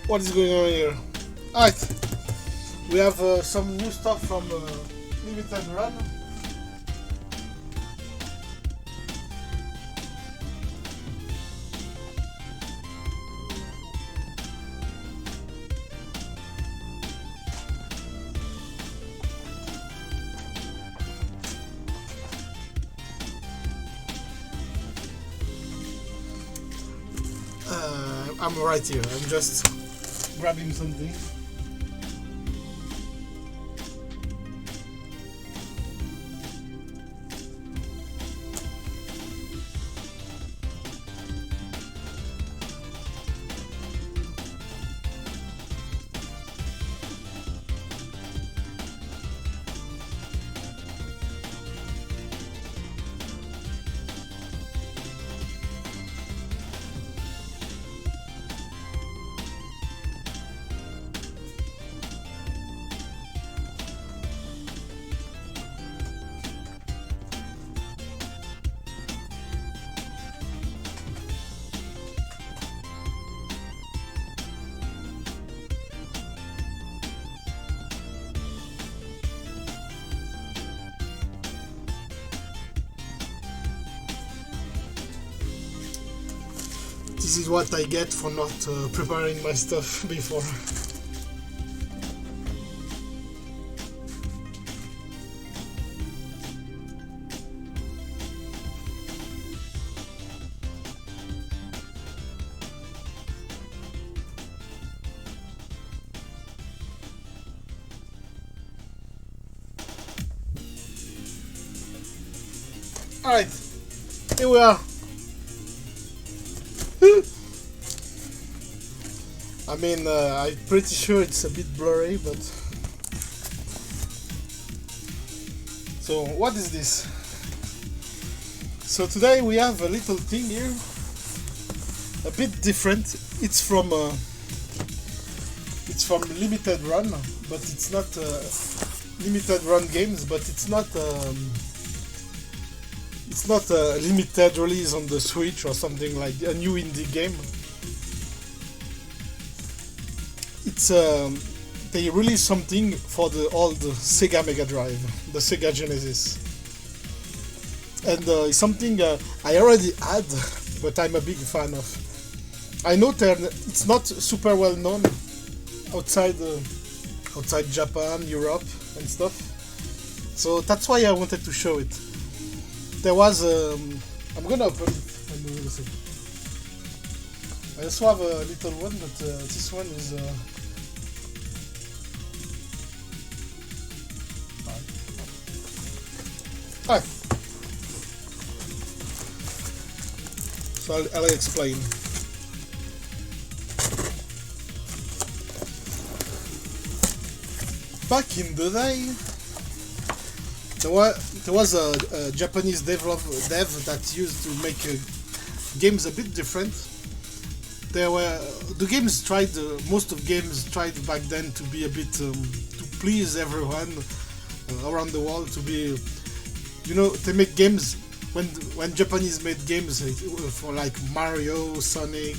What is going on here? Alright, we have some new stuff from Limited Run. I'm right here. I'm just grabbing something. This is what I get for not preparing my stuff before. Alright, here we are. I mean, I'm pretty sure it's a bit blurry, but... So, what is this? So today we have a little thing here, a bit different. It's from Limited Run, but it's not Limited Run games, but it's not a limited release on the Switch or something like a new indie game. It's they released something for the old Sega Mega Drive, the Sega Genesis, and it's something I already had, but I'm a big fan of. I know that it's not super well known outside Japan, Europe, and stuff. So that's why I wanted to show it. There was I'm gonna open it and we will see. I also have a little one, but this one is Hi. So I'll explain. Back in the day, there was a Japanese dev that used to make games a bit different. Most of games tried back then to be a bit to please everyone around the world, to be, you know, they make games when Japanese made games for like Mario, Sonic,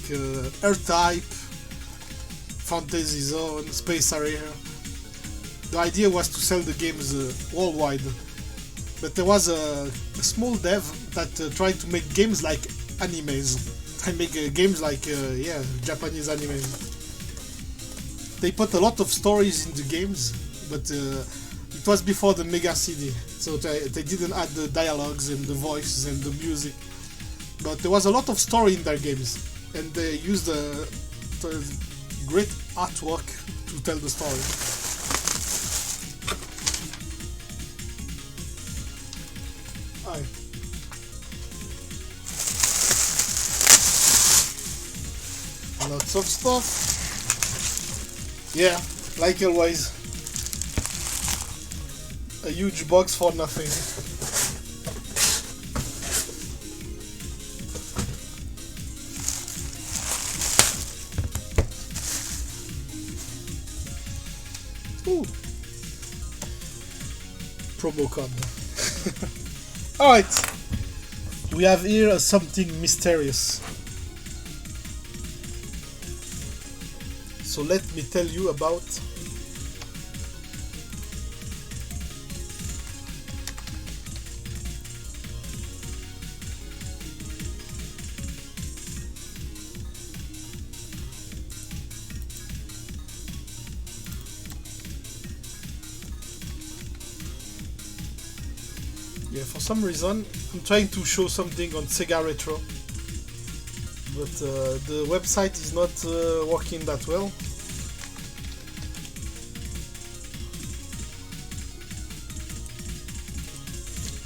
R-Type, Fantasy Zone, Space Harrier. The idea was to sell the games worldwide, but there was a small dev that tried to make games like animes. I make games like Japanese animes. They put a lot of stories in the games, but it was before the Mega CD, so they didn't add the dialogues and the voices and the music. But there was a lot of story in their games, and they used the great artwork to tell the story. Hi. Lots of stuff. Yeah, like always. A huge box for nothing. Ooh. Promo code. Alright. We have here something mysterious. So let me tell you about for some reason I'm trying to show something on Sega Retro, but the website is not working that well.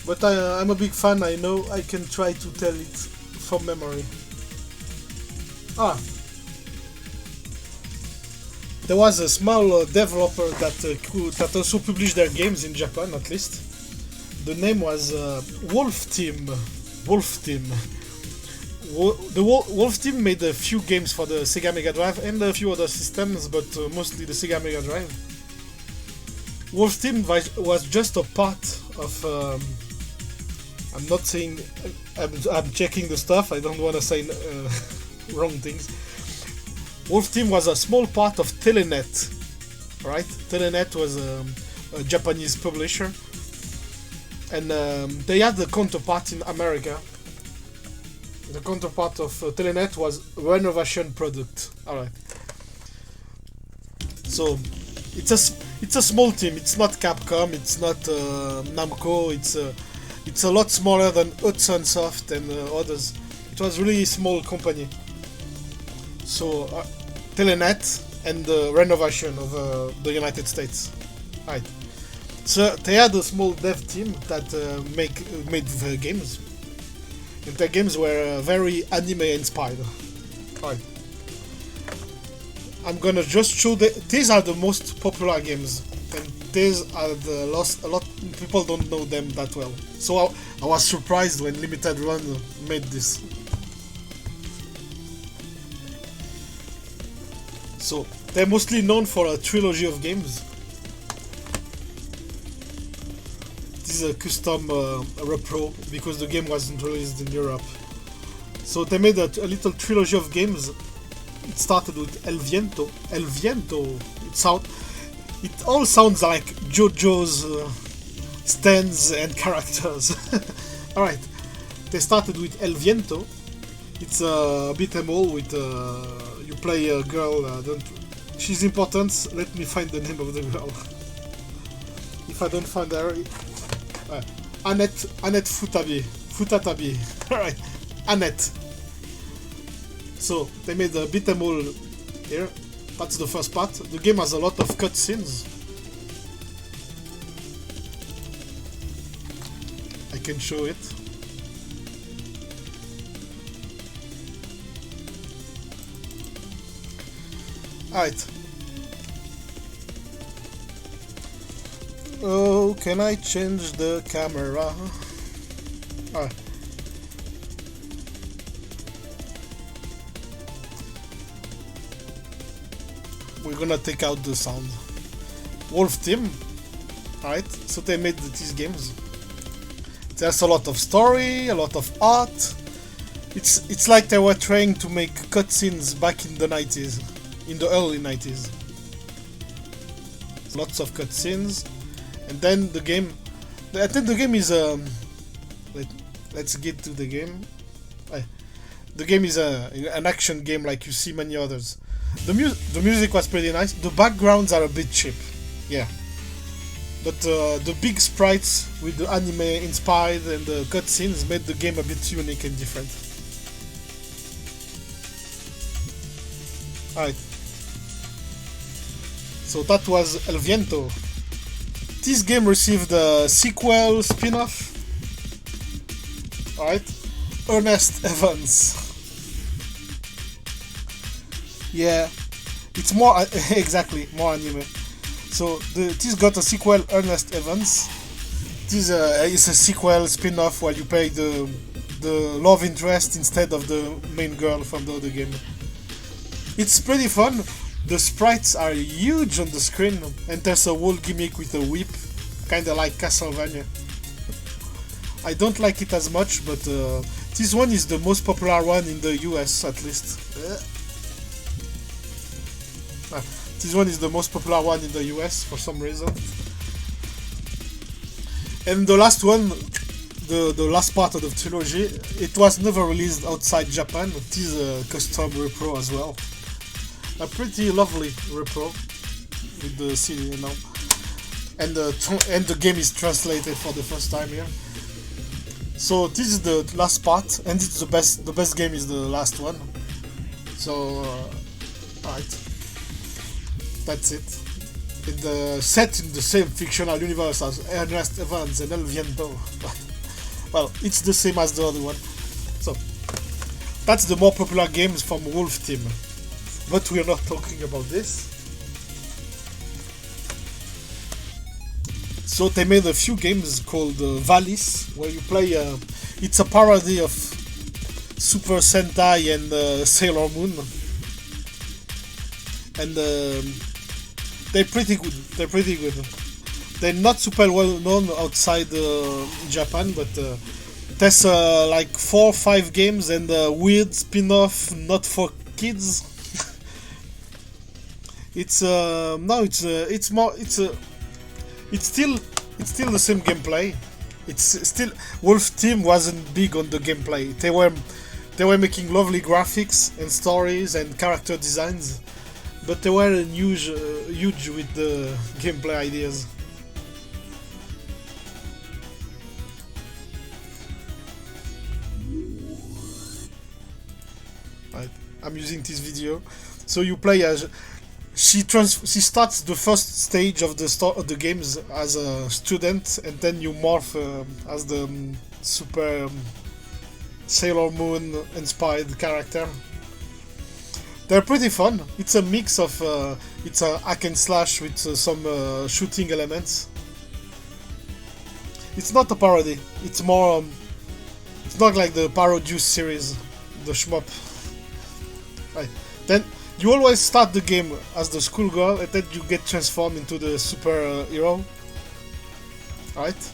But I'm a big fan. I know I can try to tell it from memory. There was a small developer that also published their games in Japan, at least. The name was Wolf Team. Wolf Team. Wolf Team made a few games for the Sega Mega Drive and a few other systems, but mostly the Sega Mega Drive. Wolf Team was just a part of. I'm not saying. I'm checking the stuff. I don't want to say wrong things. Wolf Team was a small part of Telenet. Right? Telenet was a Japanese publisher. And they had the counterpart in America. The counterpart of Telenet was Renovation Product. Alright. So it's a small team. It's not Capcom. It's not Namco. It's a lot smaller than Hudson Soft and others. It was really a small company. So Telenet and Renovation of the United States. Right. So they had a small dev team that made the games, and their games were very anime inspired. Right. I'm gonna just show these are the most popular games, and these are a lot people don't know them that well. So I was surprised when Limited Run made this. So they're mostly known for a trilogy of games. This is a custom repro because the game wasn't released in Europe. So they made a little trilogy of games. It started with El Viento. El Viento. It all sounds like JoJo's stands and characters. All right. They started with El Viento. It's a beat 'em all with you play a girl. She's important. Let me find the name of the girl. If I don't find her. Annette Futatabi. Alright, Annette. So they made a beat 'em all here. That's the first part. The game has a lot of cutscenes. I can show it. Alright. Oh, can I change the camera? Alright. We're gonna take out the sound. Wolf Team. Alright, so they made these games. There's a lot of story, a lot of art. It's like they were trying to make cutscenes back in the 90s. In the early 90s. Lots of cutscenes. And then the game, I think the game is let's get to the game. The game is an action game like you see many others. The music was pretty nice. The backgrounds are a bit cheap, yeah. But the big sprites with the anime inspired and the cutscenes made the game a bit unique and different. Alright. So that was El Viento. This game received a sequel spin-off. Alright. Ernest Evans. Yeah. It's more exactly more anime. So this got a sequel, Ernest Evans. This is a sequel spin-off where you play the love interest instead of the main girl from the other game. It's pretty fun. The sprites are huge on the screen, and there's a whole gimmick with a whip, kinda like Castlevania. I don't like it as much, but this one is the most popular one in the US at least. This one is the most popular one in the US for some reason. And the last one, the last part of the trilogy, it was never released outside Japan. It is a custom repro as well. A pretty lovely repro with the CD, you know. And the game is translated for the first time here. So this is the last part, and it's the best. The best game is the last one. So, alright, that's it. It's set in the same fictional universe as Ernest Evans and El Viento. Well, it's the same as the other one. So, that's the more popular games from Wolf Team. But we are not talking about this. So they made a few games called Valis, where you play. It's a parody of Super Sentai and Sailor Moon, and they're pretty good. They're pretty good. They're not super well known outside Japan, but there's like 4 or 5 games and a weird spin-off not for kids. It's still the same gameplay. It's still Wolf Team wasn't big on the gameplay. They were making lovely graphics and stories and character designs, but they weren't huge with the gameplay ideas. Right, I'm using this video. So you play as she starts the first stage of the games as a student, and then you morph as the super Sailor Moon inspired character. They're pretty fun. It's a mix of it's a hack and slash with some shooting elements. It's not a parody. It's more. It's not like the Parodius series, the shmup. Right. Then you always start the game as the schoolgirl, and then you get transformed into the super hero. Right?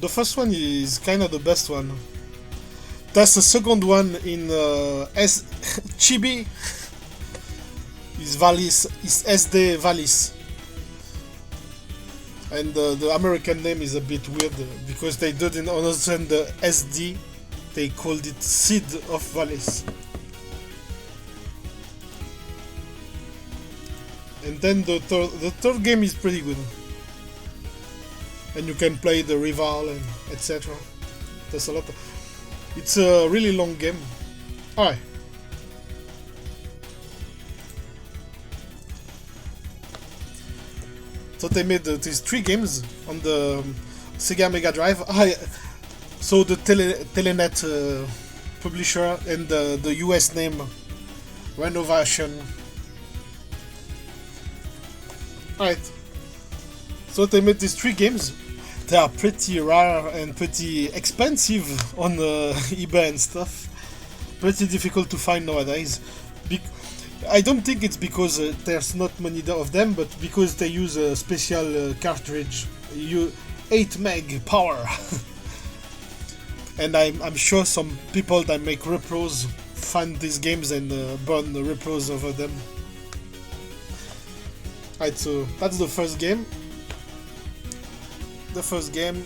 The first one is kind of the best one. That's the second one in Chibi. Is Valis, is SD Valis. And the American name is a bit weird because they didn't understand the SD. They called it Seed of Valis. And then the third game is pretty good. And you can play the rival and etc. There's a lot of... It's a really long game. Alright. So they made these 3 games on the Sega Mega Drive. So the Telenet publisher and the US name Renovation. Alright. So they made these 3 games. They are pretty rare and pretty expensive on eBay and stuff. Pretty difficult to find nowadays. I don't think it's because there's not many of them, but because they use a special cartridge. 8 meg power. And I'm sure some people that make repros find these games and burn the repros over them. Alright, so that's the first game. The first game,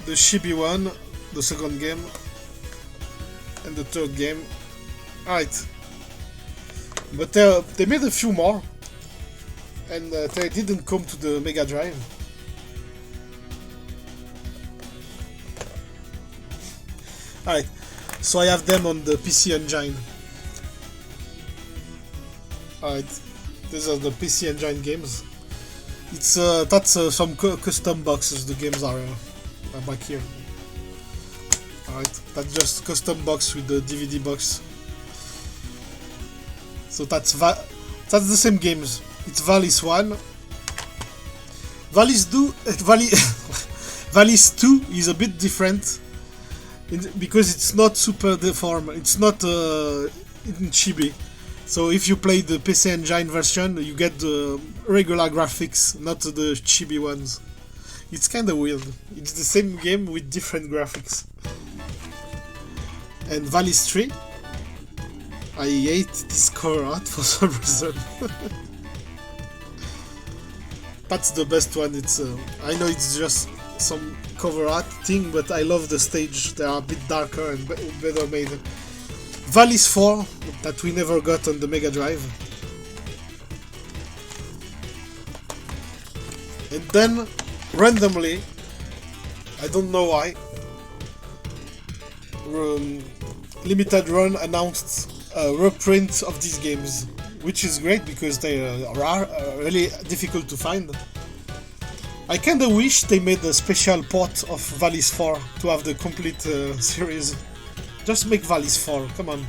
the Chibi one, the second game, and the third game. Alright. But they made a few more, and they didn't come to the Mega Drive. Alright, so I have them on the PC Engine. Alright, these are the PC Engine games. It's that's some custom boxes. The games are back here. Alright, that's just custom box with the DVD box. So that's the same games. It's Valis 1. Valis 2 Valis 2 is a bit different because it's not super deformed. It's not in chibi. So if you play the PC Engine version, you get the regular graphics, not the chibi ones. It's kind of weird. It's the same game with different graphics. and Valis 3. I hate this cover art for some reason. That's the best one. It's I know it's just some cover art thing, but I love the stage. They are a bit darker and better made. Valis 4 that we never got on the Mega Drive. And then randomly, I don't know why, Limited Run announced a reprint of these games, which is great because they are really difficult to find. I kinda wish they made a special port of Valis 4 to have the complete series. Just make Valis 4, come on.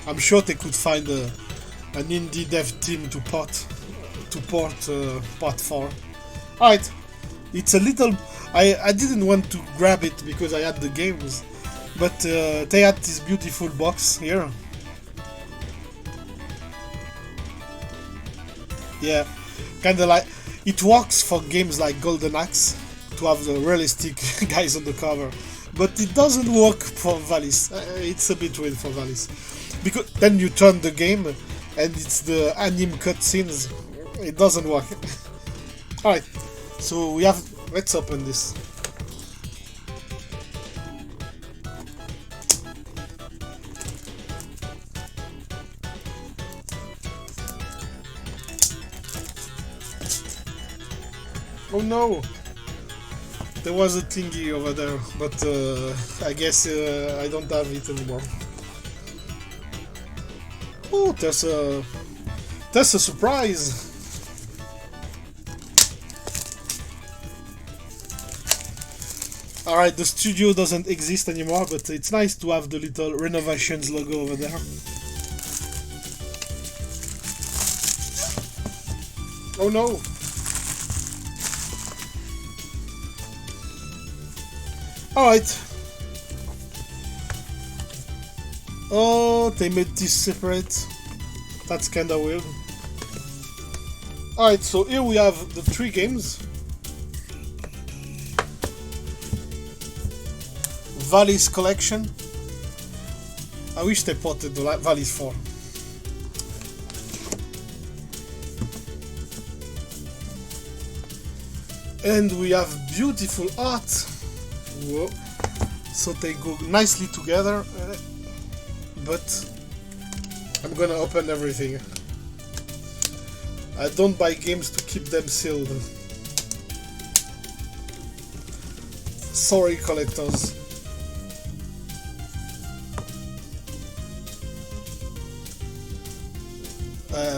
I'm sure they could find an indie dev team to port part 4. Alright, it's a little... I didn't want to grab it because I had the games, but they had this beautiful box here. Yeah, kinda like... It works for games like Golden Axe to have the realistic guys on the cover, but it doesn't work for Valis. It's a bit weird for Valis. Because then you turn the game and it's the anime cutscenes. It doesn't work. Alright, so we have... Let's open this. Oh no! There was a thingy over there, but I guess I don't have it anymore. Oh, there's a surprise! Alright, the studio doesn't exist anymore, but it's nice to have the little Renovations logo over there. Oh no! Alright. Oh, they made this separate. That's kinda weird. Alright, so here we have the 3 games. Valis Collection. I wish they ported the Valis 4. And we have beautiful art. Whoa. So they go nicely together. But I'm gonna open everything. I don't buy games to keep them sealed. Sorry, collectors.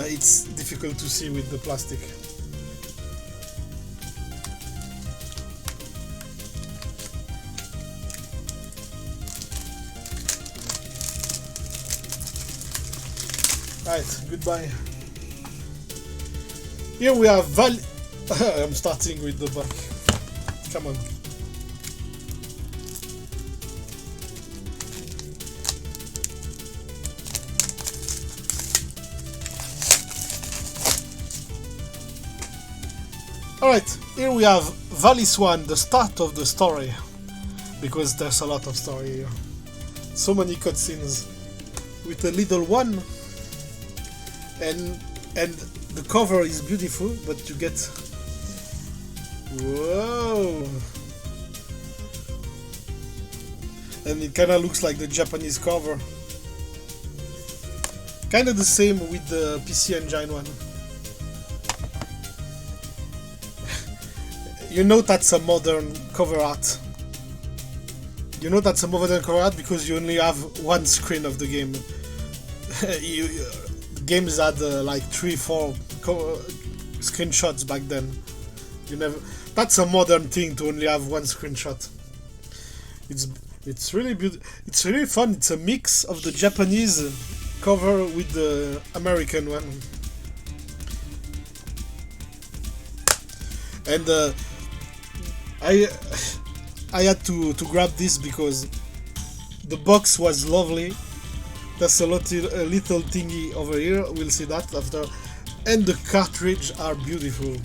It's difficult to see with the plastic. Right, goodbye. Here we have I'm starting with the back. Come on. Alright, here we have Valis 1, the start of the story. Because there's a lot of story here. So many cutscenes. With a little one. And the cover is beautiful, but you get... Whoa! And it kinda looks like the Japanese cover. Kinda the same with the PC Engine one. You know that's a modern cover art. You know that's a modern cover art because you only have one screen of the game. Games had like 3-4 screenshots back then. You never. That's a modern thing to only have one screenshot. It's really beautiful. It's really fun. It's a mix of the Japanese cover with the American one. And I had to grab this because the box was lovely. There's a little thingy over here, we'll see that after. And the cartridge are beautiful.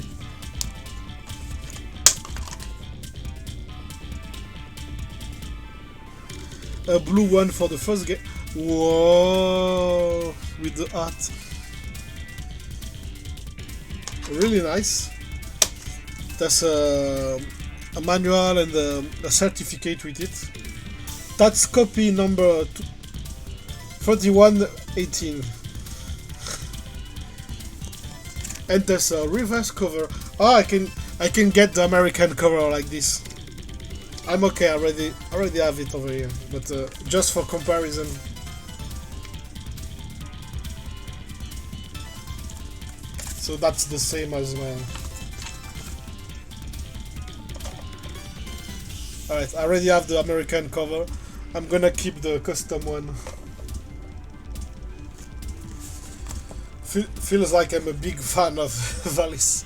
a blue one for the first game. Whoa, with the art. Really nice. There's a manual and a certificate with it. That's copy number 3118. And there's a reverse cover. Oh, I can get the American cover like this. I'm okay. I already have it over here, but just for comparison. So that's the same as my. Alright, I already have the American cover. I'm gonna keep the custom one. Feels like I'm a big fan of Valis.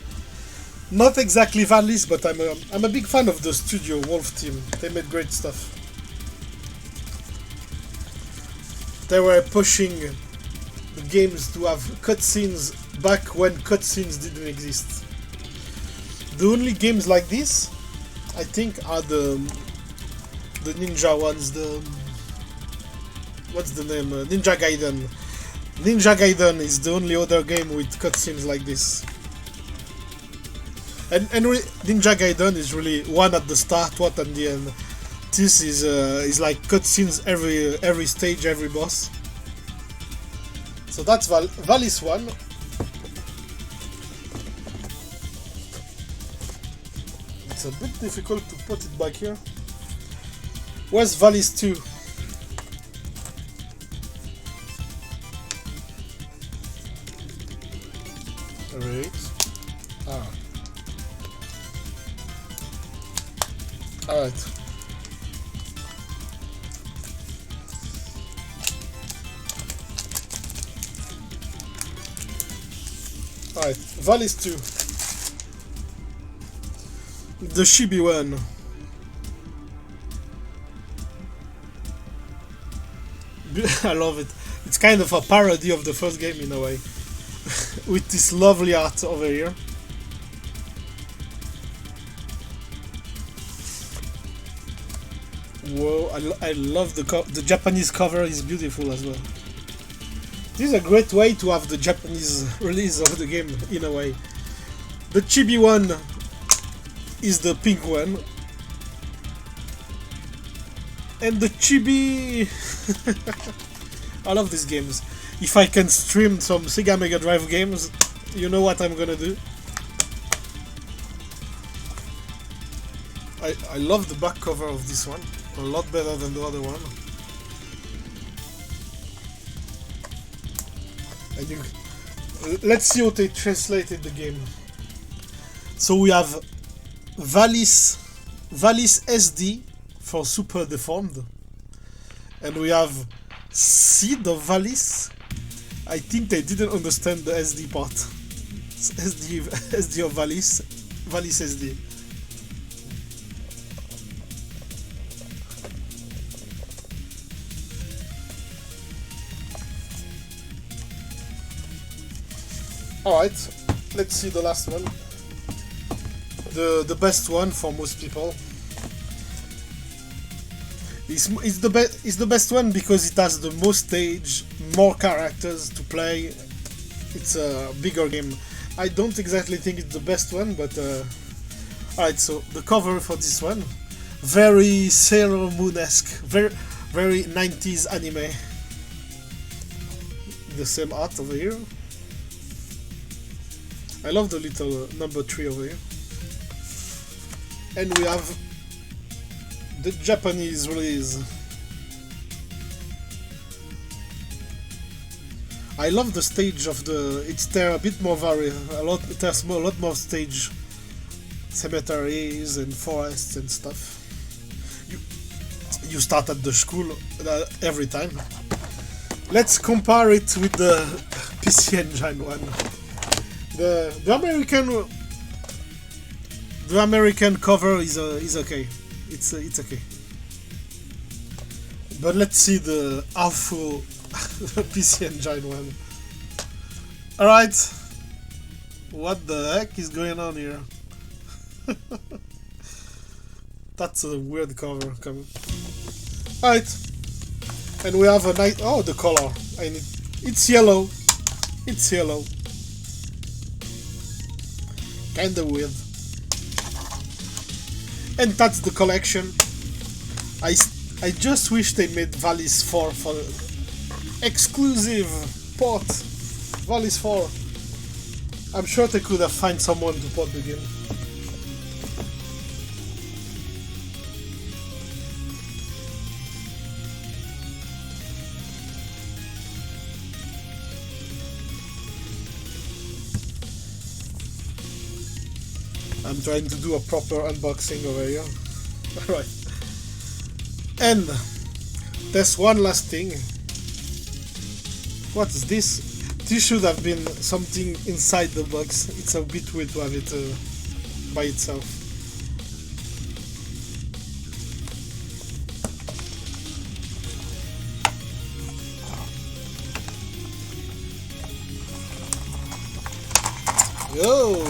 Not exactly Valis, but I'm a big fan of the studio Wolf team. They made great stuff. They were pushing the games to have cutscenes back when cutscenes didn't exist. The only games like this, I think, are the Ninja ones. What's the name? Ninja Gaiden. Ninja Gaiden is the only other game with cutscenes like this. And Ninja Gaiden is really one at the start, one at the end. This is like cutscenes every stage, every boss. So that's Valis 1. It's a bit difficult to put it back here. Where's Valis 2? Alright. Alright. Alright, Valis 2. The chibi one. I love it. It's kind of a parody of the first game in a way. With this lovely art over here. Whoa, I love the Japanese cover, is beautiful as well. This is a great way to have the Japanese release of the game, in a way. The chibi one is the pink one. And the chibi... I love these games. If I can stream some Sega Mega Drive games, you know what I'm gonna do. I love the back cover of this one. A lot better than the other one. And let's see how they translated the game. So we have Valis SD for Super Deformed. And we have Seed of Valis. I think they didn't understand the SD part. It's SD of Valis SD. Alright, let's see the last one. The best one for most people. It's the best one because it has the most stage, more characters to play. It's a bigger game. I don't exactly think it's the best one, but alright. So the cover for this one, very Sailor Moon-esque, very 90s anime. The same art over here. I love the little number 3 over here. And we have the Japanese release. I love the stage of the. It's there a bit more varied. There's a lot more stage, cemeteries and forests and stuff. You start at the school every time. Let's compare it with the PC Engine one. The American cover is okay. It's okay. But let's see the awful PC Engine one. Alright. What the heck is going on here? That's a weird cover coming. Alright. And we have a nice... Oh, the color. I need... It's yellow. It's yellow. Kinda weird. And that's the collection. I just wish they made Valis 4 for exclusive port. Valis 4. I'm sure they could have found someone to port the game. I'm trying to do a proper unboxing over here. Alright. And there's one last thing. What is this? This should have been something inside the box. It's a bit weird to have it by itself. Yo!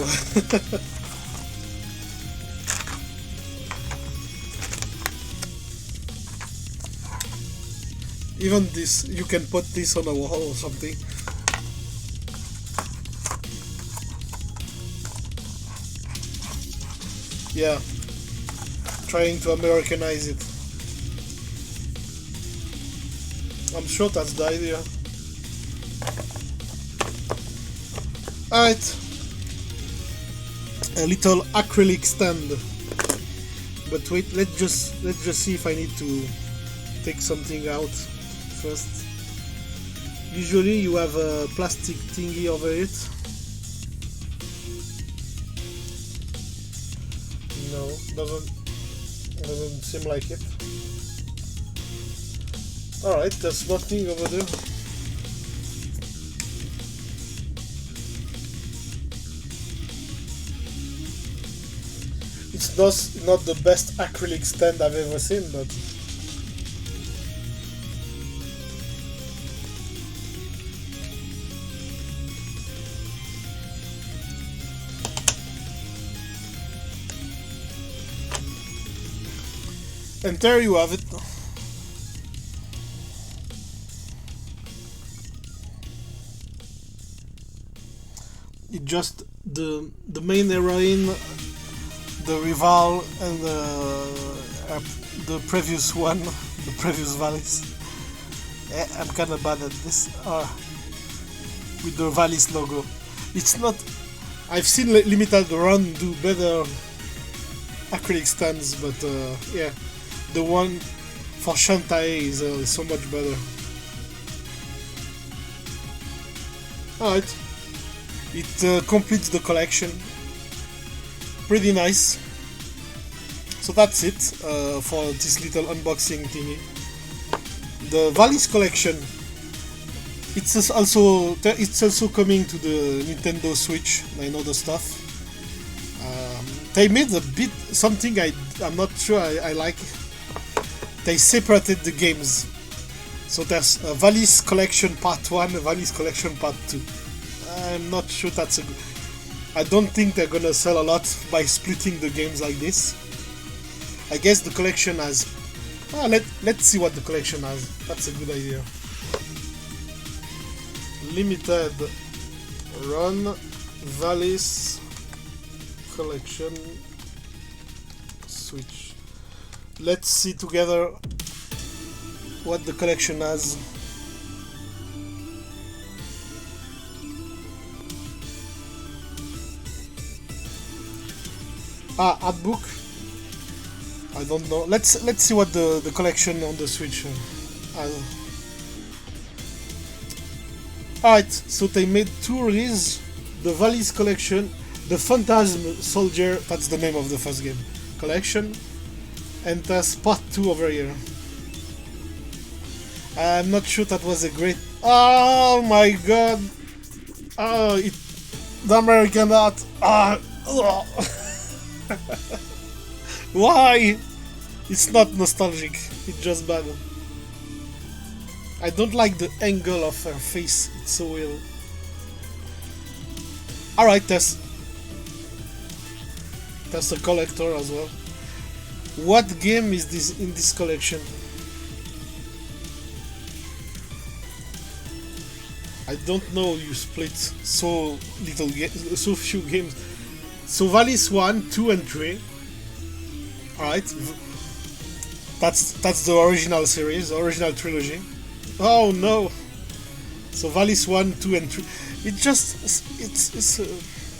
Even this, you can put this on a wall or something. Yeah, trying to Americanize it. I'm sure that's the idea. Alright, a little acrylic stand. But wait, let's just see if I need to take something out first. Usually you have a plastic thingy over it. No, doesn't seem like it. Alright, there's nothing over there. It's not the best acrylic stand I've ever seen, but and there you have it. It just the main heroine, the rival, and the previous one, the previous Valis. I'm kind of bad at this. With the Valis logo. It's not. I've seen Limited Run do better acrylic stands, but yeah. The one for Shantae is so much better. Alright, it completes the collection. Pretty nice. So that's it for this little unboxing thingy. The Valis Collection. It's also coming to the Nintendo Switch. I know the stuff. They made a bit something I'm not sure I like. They separated the games. So there's a Valis Collection Part 1, a Valis Collection Part 2. I'm not sure that's a good... I don't think they're gonna sell a lot by splitting the games like this. I guess the collection has... let's see what the collection has. That's a good idea. Limited Run Valis Collection Switch. Let's see together what the collection has. Art book. I don't know. Let's see what the collection on the Switch has. Alright, so they made two releases. The Valis Collection, the Phantasm Soldier, that's the name of the first game, collection. And there's part 2 over here. I'm not sure that was a great... Oh my god! Oh, the American art! Why? It's not nostalgic, it's just bad. I don't like the angle of her face, it's so weird. Alright, there's a collector as well. What game is this in this collection? I don't know you split so so few games. So Valis 1, 2 and 3. Alright. That's the original series, original trilogy. Oh no! So Valis 1, 2 and 3.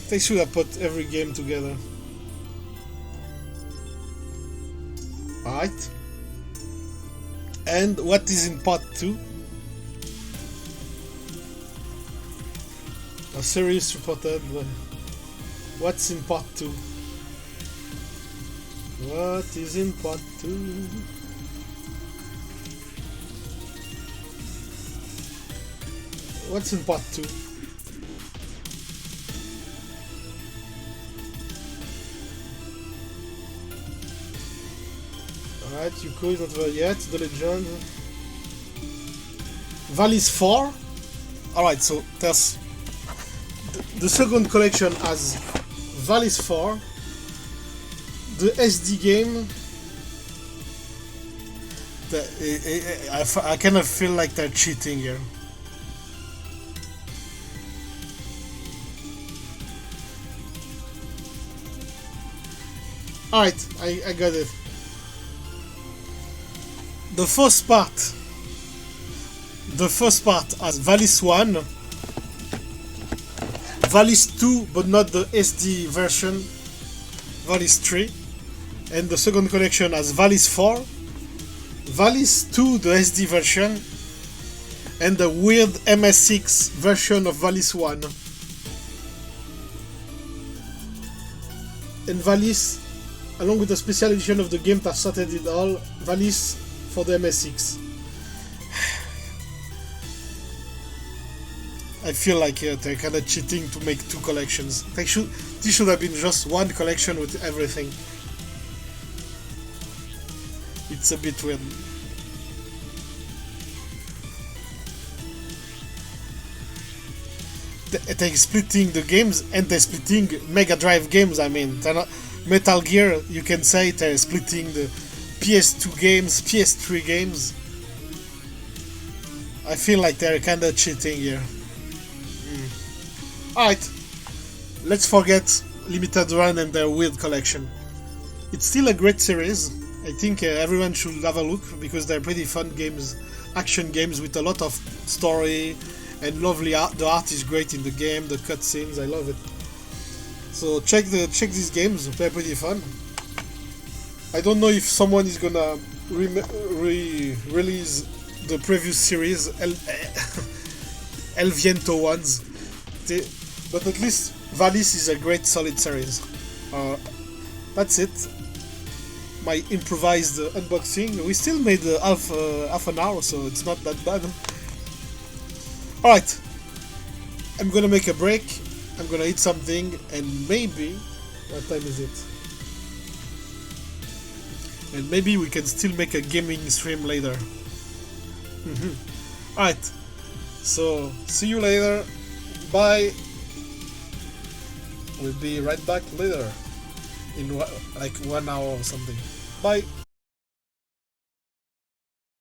They should have put every game together. Alright. And what is in part 2? A series reported. What's in part 2? What is in part 2? What's in part 2? Alright, Yuko is not there yet. The Legend. Valis 4. Alright, so there's the second collection has Valis 4. The SD game. I kind of feel like they're cheating here. Alright, I got it. The first part has Valis 1, Valis 2, but not the SD version, Valis 3, and the second collection has Valis 4, Valis 2, the SD version, and the weird MSX version of Valis 1. And Valis, along with the special edition of the game that started it all, Valis for the MSX. I feel like they're kind of cheating to make two collections. This should have been just one collection with everything. It's a bit weird. They're splitting the games, and they're splitting Mega Drive games. I mean, they're not Metal Gear. You can say they're splitting the PS2 games, PS3 games. I feel like they're kind of cheating here. Alright, let's forget Limited Run and their weird collection. It's still a great series. I think everyone should have a look because they're pretty fun games, action games with a lot of story and lovely art. The art is great in the game, the cutscenes, I love it. So check these games, they're pretty fun. I don't know if someone is gonna release the previous series, El Viento ones. But at least Valis is a great solid series. That's it. My improvised unboxing. We still made half an hour, so it's not that bad. Alright. I'm gonna make a break. I'm gonna eat something, and maybe... What time is it? And maybe we can still make a gaming stream later. Alright. So, see you later. Bye. We'll be right back later in like 1 hour or something. Bye.